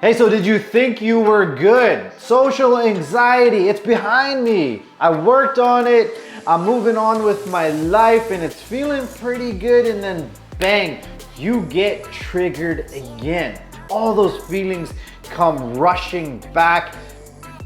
Hey, so did you think you were good? Social anxiety, it's behind me. I worked on it, I'm moving on with my life and it's feeling pretty good, and then bang, you get triggered again. All those feelings come rushing back.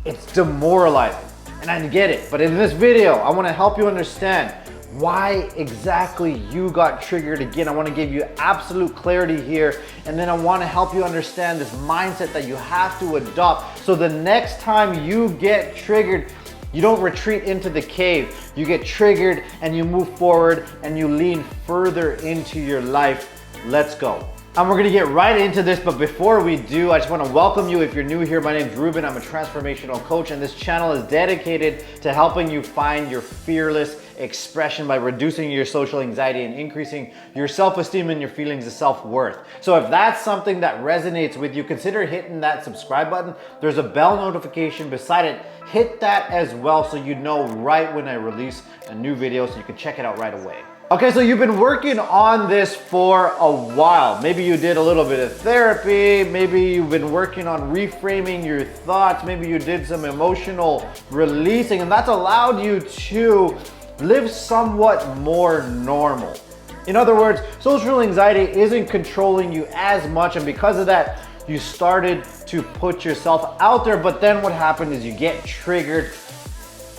It's demoralizing, and I get it. But in this video, I wanna help you understand why exactly you got triggered again. I want to give you absolute clarity here, and then I want to help you understand this mindset that you have to adopt so the next time you get triggered, you don't retreat into the cave. You get triggered and you move forward and you lean further into your life. Let's go. And we're gonna get right into this, but before we do, I just wanna welcome you. If you're new here, my name's Rubin. I'm a transformational coach, and this channel is dedicated to helping you find your fearless expression by reducing your social anxiety and increasing your self-esteem and your feelings of self-worth. So if that's something that resonates with you, consider hitting that subscribe button. There's a bell notification beside it. Hit that as well so you know right when I release a new video so you can check it out right away. Okay, so you've been working on this for a while. Maybe you did a little bit of therapy. Maybe you've been working on reframing your thoughts. Maybe you did some emotional releasing, and that's allowed you to live somewhat more normal. In other words, social anxiety isn't controlling you as much, and because of that, you started to put yourself out there, but then what happened is you get triggered.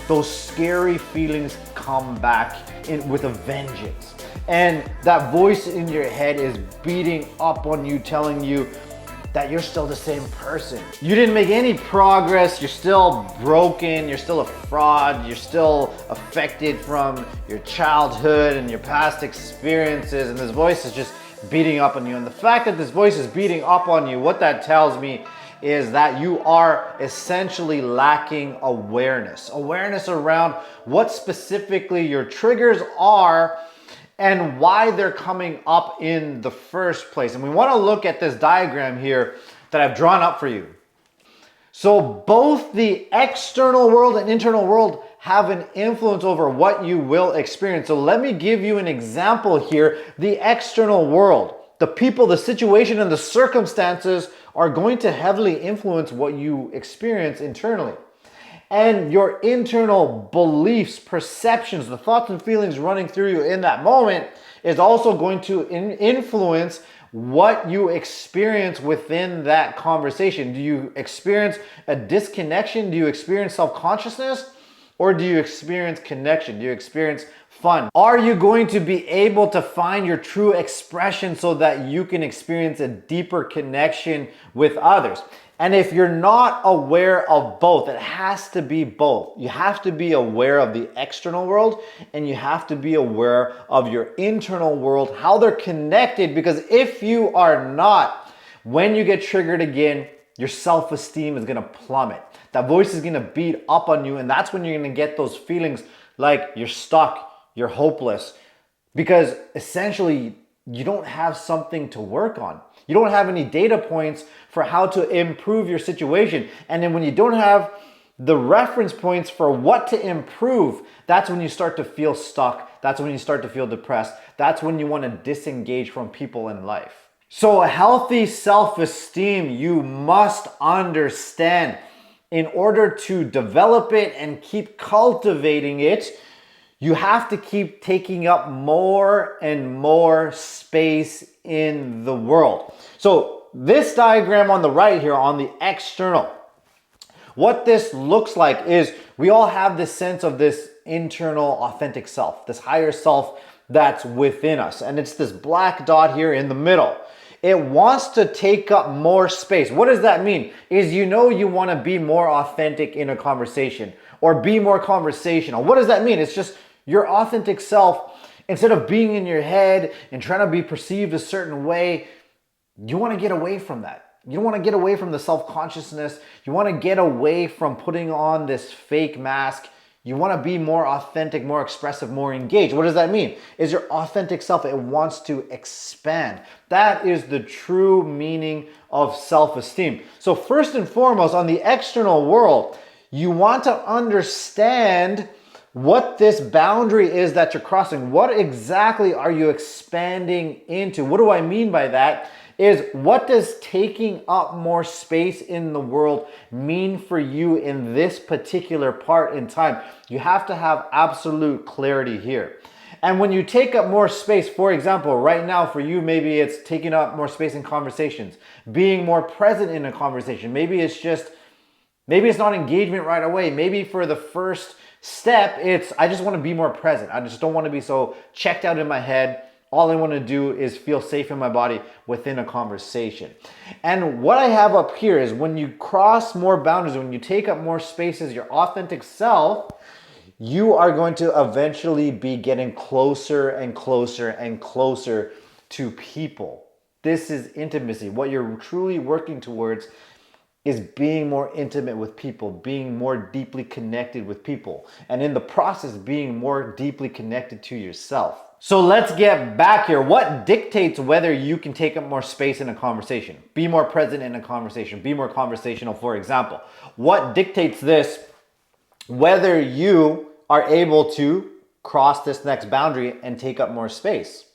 Those scary feelings come back in with a vengeance. And that voice in your head is beating up on you, telling you that you're still the same person. You didn't make any progress, you're still broken, you're still a fraud, you're still affected from your childhood and your past experiences, and this voice is just beating up on you. And the fact that this voice is beating up on you, what that tells me is that you are essentially lacking awareness. Awareness around what specifically your triggers are and why they're coming up in the first place. And we want to look at this diagram here that I've drawn up for you. So both the external world and internal world have an influence over what you will experience. So let me give you an example here. The external world, the people, the situation, and the circumstances are going to heavily influence what you experience internally. And your internal beliefs, perceptions, the thoughts and feelings running through you in that moment is also going to influence what you experience within that conversation. Do you experience a disconnection? Do you experience self-consciousness? Or do you experience connection? Do you experience fun? Are you going to be able to find your true expression so that you can experience a deeper connection with others? And if you're not aware of both, it has to be both. You have to be aware of the external world and you have to be aware of your internal world, how they're connected, because if you are not, when you get triggered again, your self-esteem is gonna plummet. That voice is gonna beat up on you, and that's when you're gonna get those feelings like you're stuck, you're hopeless, because essentially you don't have something to work on. You don't have any data points for how to improve your situation. And then when you don't have the reference points for what to improve, that's when you start to feel stuck. That's when you start to feel depressed. That's when you want to disengage from people in life. So a healthy self-esteem, you must understand, in order to develop it and keep cultivating it, you have to keep taking up more and more space in the world. So this diagram on the right here, on the external, what this looks like is we all have this sense of this internal authentic self, this higher self that's within us. And it's this black dot here in the middle. It wants to take up more space. What does that mean? Is you want to be more authentic in a conversation or be more conversational. What does that mean? It's just your authentic self, instead of being in your head and trying to be perceived a certain way, you want to get away from that. You want to get away from the self-consciousness. You want to get away from putting on this fake mask. You want to be more authentic, more expressive, more engaged. What does that mean? Is your authentic self, it wants to expand. That is the true meaning of self-esteem. So first and foremost, on the external world, you want to understand what this boundary is that you're crossing. What exactly are you expanding into? What do I mean by that? is what does taking up more space in the world mean for you in this particular part in time? You have to have absolute clarity here. And when you take up more space, for example, right now for you, maybe it's taking up more space in conversations, being more present in a conversation. Maybe it's not engagement right away. Maybe for the first step, it's I just want to be more present. I just don't want to be so checked out in my head. All I want to do is feel safe in my body within a conversation. And what I have up here is when you cross more boundaries, when you take up more space as your authentic self, you are going to eventually be getting closer and closer and closer to people. This is intimacy. What you're truly working towards is being more intimate with people, being more deeply connected with people, and in the process, being more deeply connected to yourself. So let's get back here. What dictates whether you can take up more space in a conversation? Be more present in a conversation, be more conversational, for example. What dictates this, whether you are able to cross this next boundary and take up more space?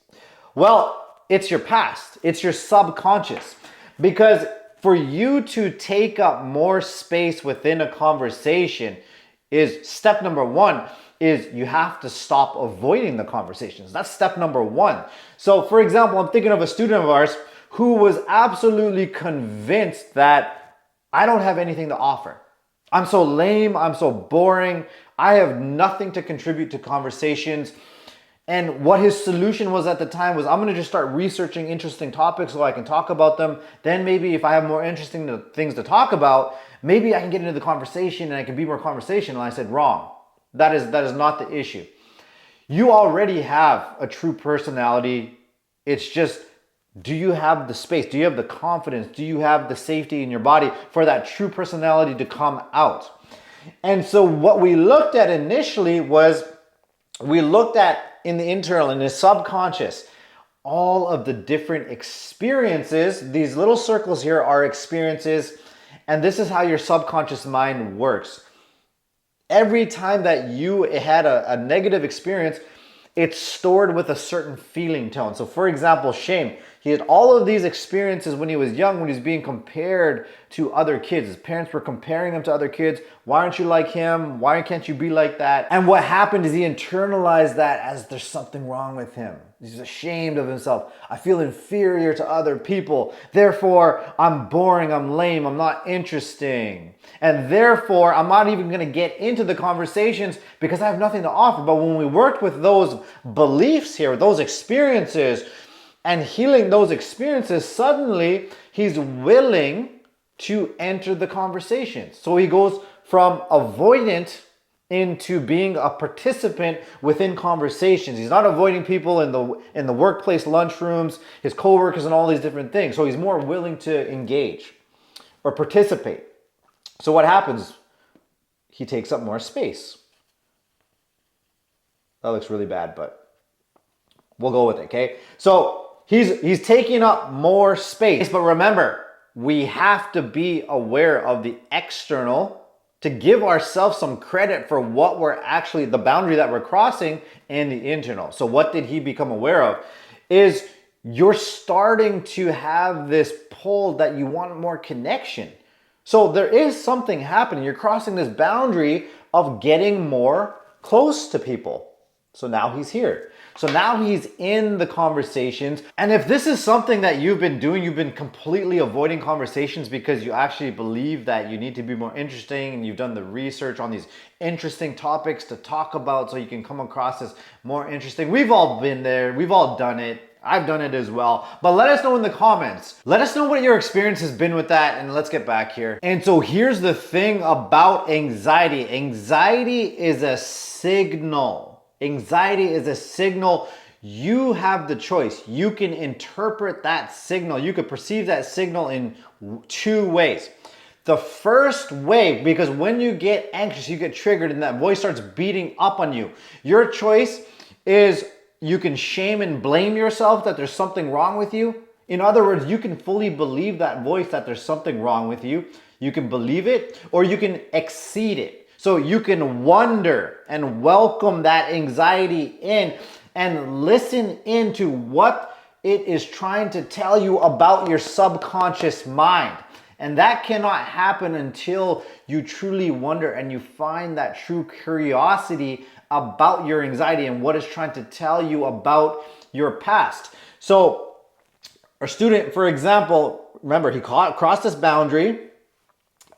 Well, it's your past, it's your subconscious, because for you to take up more space within a conversation is step number one, is you have to stop avoiding the conversations. That's step number one. So for example, I'm thinking of a student of ours who was absolutely convinced that I don't have anything to offer. I'm so lame, I'm so boring, I have nothing to contribute to conversations. And what his solution was at the time was, I'm gonna just start researching interesting topics so I can talk about them. Then maybe if I have more interesting things to talk about, maybe I can get into the conversation and I can be more conversational. And I said, wrong. That is not the issue. You already have a true personality. It's just, do you have the space? Do you have the confidence? Do you have the safety in your body for that true personality to come out? And so what we looked at initially was, we looked at in the internal, in the subconscious, all of the different experiences. These little circles here are experiences, and this is how your subconscious mind works. Every time that you had a negative experience, it's stored with a certain feeling tone. So for example, shame. He had all of these experiences when he was young, when he was being compared to other kids. His parents were comparing him to other kids. Why aren't you like him? Why can't you be like that? And what happened is he internalized that as there's something wrong with him. He's ashamed of himself. I feel inferior to other people. Therefore, I'm boring, I'm lame, I'm not interesting. And therefore, I'm not even gonna get into the conversations because I have nothing to offer. But when we worked with those beliefs here, those experiences, and healing those experiences, suddenly he's willing to enter the conversation. So he goes from avoidant into being a participant within conversations. He's not avoiding people in the workplace lunchrooms, his coworkers, and all these different things. So he's more willing to engage or participate. So what happens? He takes up more space. That looks really bad, but we'll go with it, okay? So he's taking up more space, but remember, we have to be aware of the external to give ourselves some credit for what we're actually, the boundary that we're crossing, and the internal. So what did he become aware of? Is you're starting to have this pull that you want more connection. So there is something happening. You're crossing this boundary of getting more close to people. So now he's here. So now he's in the conversations. And if this is something that you've been doing, you've been completely avoiding conversations because you actually believe that you need to be more interesting and you've done the research on these interesting topics to talk about so you can come across as more interesting. We've all been there. We've all done it. I've done it as well. But let us know in the comments. Let us know what your experience has been with that, and let's get back here. And so here's the thing about anxiety. Anxiety is a signal. Anxiety is a signal. You have the choice. You can interpret that signal. You could perceive that signal in two ways. The first way, because when you get anxious, you get triggered and that voice starts beating up on you. Your choice is you can shame and blame yourself that there's something wrong with you. In other words, you can fully believe that voice that there's something wrong with you. You can believe it, or you can exceed it. So you can wonder and welcome that anxiety in and listen into what it is trying to tell you about your subconscious mind. And that cannot happen until you truly wonder and you find that true curiosity about your anxiety and what it's trying to tell you about your past. So our student, for example, remember, he crossed this boundary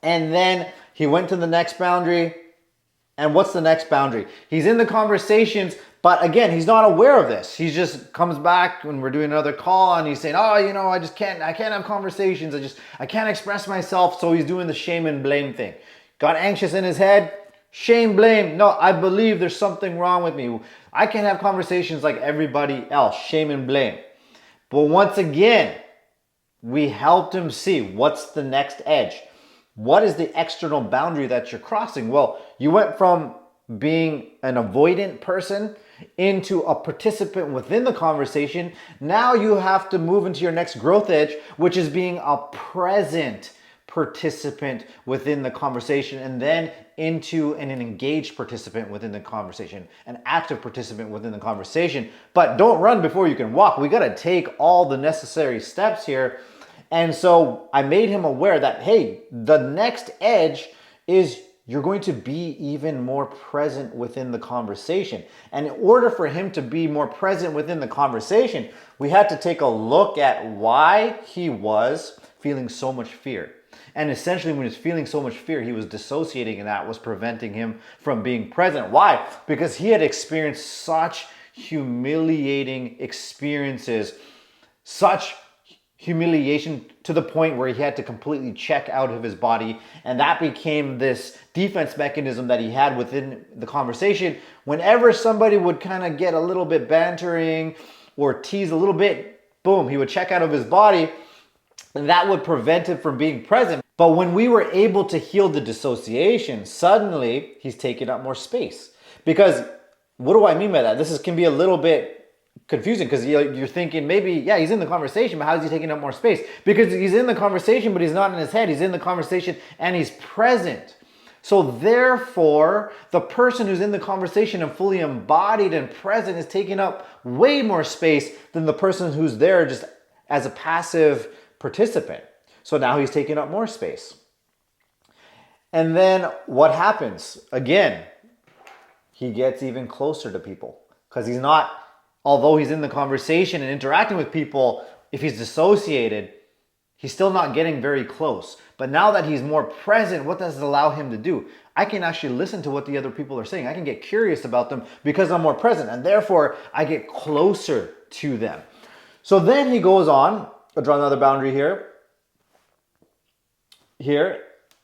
and then he went to the next boundary. And what's the next boundary? He's in the conversations, but again, he's not aware of this. He just comes back when we're doing another call and he's saying, oh, I can't have conversations. I can't express myself. So he's doing the shame and blame thing. Got anxious in his head, shame, blame. No, I believe there's something wrong with me. I can't have conversations like everybody else, shame and blame. But once again, we helped him see what's the next edge. What is the external boundary that you're crossing? Well, you went from being an avoidant person into a participant within the conversation. Now you have to move into your next growth edge, which is being a present participant within the conversation, and then into an engaged participant within the conversation, an active participant within the conversation. But don't run before you can walk. We got to take all the necessary steps here. And so I made him aware that, hey, the next edge is you're going to be even more present within the conversation. And in order for him to be more present within the conversation, we had to take a look at why he was feeling so much fear. And essentially, when he was feeling so much fear, he was dissociating, and that was preventing him from being present. Why? Because he had experienced such humiliating experiences, such humiliation to the point where he had to completely check out of his body. And that became this defense mechanism that he had within the conversation. Whenever somebody would kind of get a little bit bantering or tease a little bit, boom, he would check out of his body. And that would prevent him from being present. But when we were able to heal the dissociation, suddenly he's taking up more space. Because what do I mean by that? This can be a little bit confusing because you're thinking maybe, yeah, he's in the conversation, but how is he taking up more space? Because he's in the conversation, but he's not in his head. He's in the conversation and he's present. So therefore, the person who's in the conversation and fully embodied and present is taking up way more space than the person who's there just as a passive participant. So now he's taking up more space. And then what happens? Again, he gets even closer to people because he's not, although he's in the conversation and interacting with people, if he's dissociated, he's still not getting very close. But now that he's more present, what does it allow him to do? I can actually listen to what the other people are saying. I can get curious about them because I'm more present, and therefore I get closer to them. So then he goes on, I'll draw another boundary here,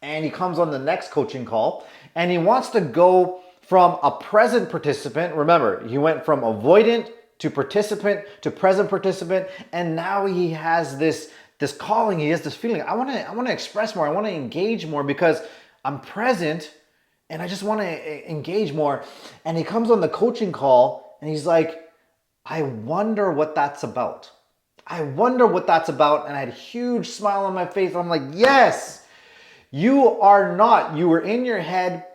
and he comes on the next coaching call, and he wants to go from a present participant. Remember, he went from avoidant to participant to present participant, and now he has this calling, he has this feeling, I want to express more, I want to engage more because I'm present and I just want to engage more. And he comes on the coaching call and he's like, I wonder what that's about. I wonder what that's about. And I had a huge smile on my face. I'm like, yes, you were in your head,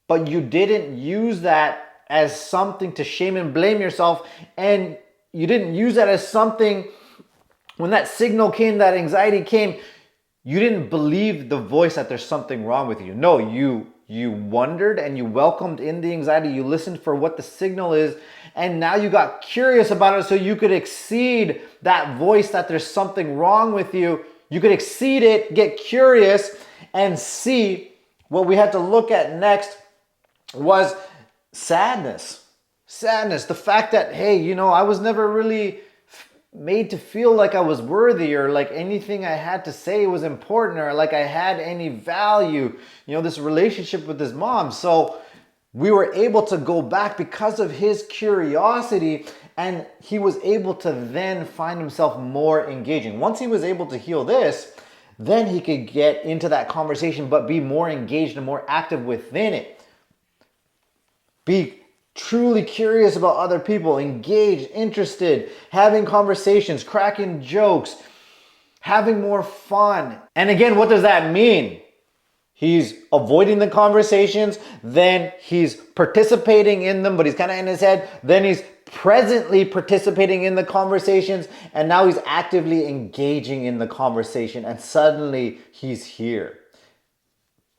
but you didn't use that as something to shame and blame yourself. And you didn't use that as something, when that signal came, that anxiety came, you didn't believe the voice that there's something wrong with you. No, you wondered and you welcomed in the anxiety. You listened for what the signal is. And now you got curious about it so you could exceed that voice that there's something wrong with you. You could exceed it, get curious, and see. What we had to look at next was sadness. Sadness. The fact that, hey, I was never really made to feel like I was worthy, or like anything I had to say was important, or like I had any value, this relationship with his mom. So we were able to go back because of his curiosity, and he was able to then find himself more engaging. Once he was able to heal this, then he could get into that conversation, but be more engaged and more active within it. Be truly curious about other people, engaged, interested, having conversations, cracking jokes, having more fun. And again, what does that mean? He's avoiding the conversations, then he's participating in them, but he's kind of in his head, then he's presently participating in the conversations, and now he's actively engaging in the conversation, and suddenly he's here.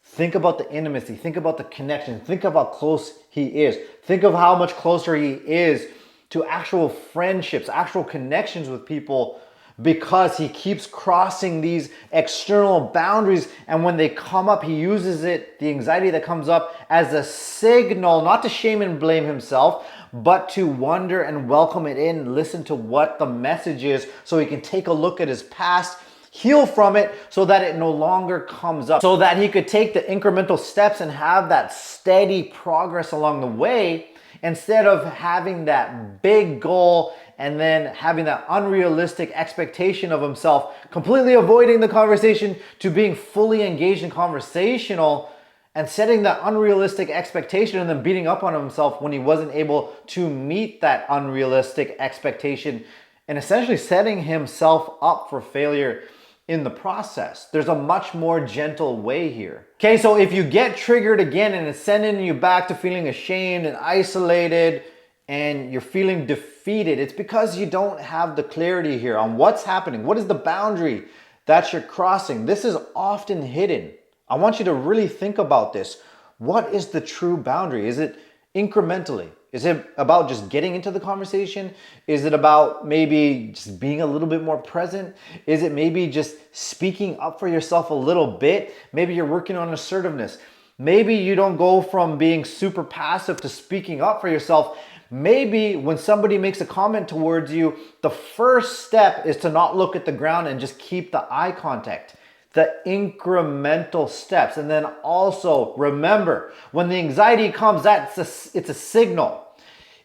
Think about the intimacy, think about the connection, think of how close he is. Think of how much closer he is to actual friendships, actual connections with people, because he keeps crossing these external boundaries. And when they come up, he uses it, the anxiety that comes up, as a signal, not to shame and blame himself, but to wonder and welcome it in, listen to what the message is, so he can take a look at his past, heal from it, so that it no longer comes up, so that he could take the incremental steps and have that steady progress along the way, instead of having that big goal and then having that unrealistic expectation of himself, completely avoiding the conversation, to being fully engaged and conversational, and setting that unrealistic expectation and then beating up on himself when he wasn't able to meet that unrealistic expectation, and essentially setting himself up for failure in the process. There's a much more gentle way here. Okay, so if you get triggered again and it's sending you back to feeling ashamed and isolated and you're feeling defeated, it's because you don't have the clarity here on what's happening. What is the boundary that you're crossing? This is often hidden. I want you to really think about this. What is the true boundary? Is it incrementally? Is it about just getting into the conversation? Is it about maybe just being a little bit more present? Is it maybe just speaking up for yourself a little bit? Maybe you're working on assertiveness. Maybe you don't go from being super passive to speaking up for yourself. Maybe when somebody makes a comment towards you, the first step is to not look at the ground and just keep the eye contact. The incremental steps. And then also remember, when the anxiety comes, it's a signal.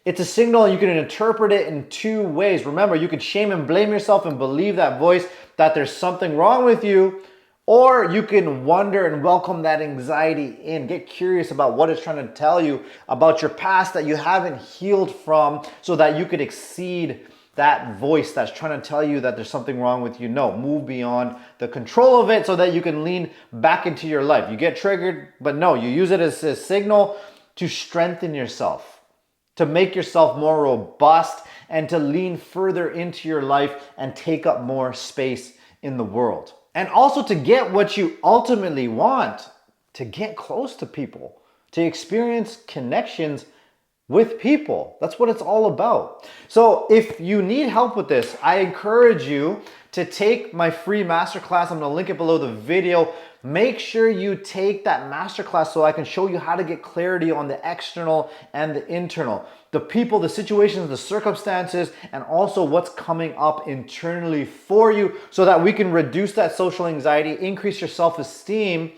It's a signal, and you can interpret it in two ways. Remember, you can shame and blame yourself and believe that voice that there's something wrong with you, or you can wonder and welcome that anxiety in. Get curious about what it's trying to tell you about your past that you haven't healed from, so that you could exceed that voice that's trying to tell you that there's something wrong with you. No, move beyond the control of it so that you can lean back into your life. You get triggered, but no, you use it as a signal to strengthen yourself, to make yourself more robust, and to lean further into your life and take up more space in the world. And also to get what you ultimately want, to get close to people, to experience connections with people. That's what it's all about. So if you need help with this, I encourage you to take my free masterclass. I'm gonna link it below the video. Make sure you take that masterclass so I can show you how to get clarity on the external and the internal, the people, the situations, the circumstances, and also what's coming up internally for you, so that we can reduce that social anxiety, increase your self-esteem,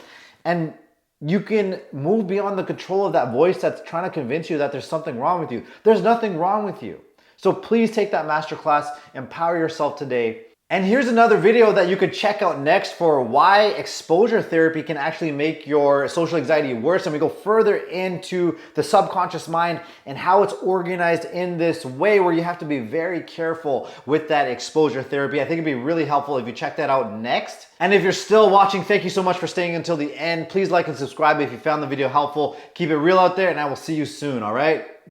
and you can move beyond the control of that voice that's trying to convince you that there's something wrong with you. There's nothing wrong with you. So please take that masterclass, empower yourself today. And here's another video that you could check out next for why exposure therapy can actually make your social anxiety worse. And we go further into the subconscious mind and how it's organized in this way, where you have to be very careful with that exposure therapy. I think it'd be really helpful if you check that out next. And if you're still watching, thank you so much for staying until the end. Please like and subscribe if you found the video helpful. Keep it real out there, and I will see you soon, all right?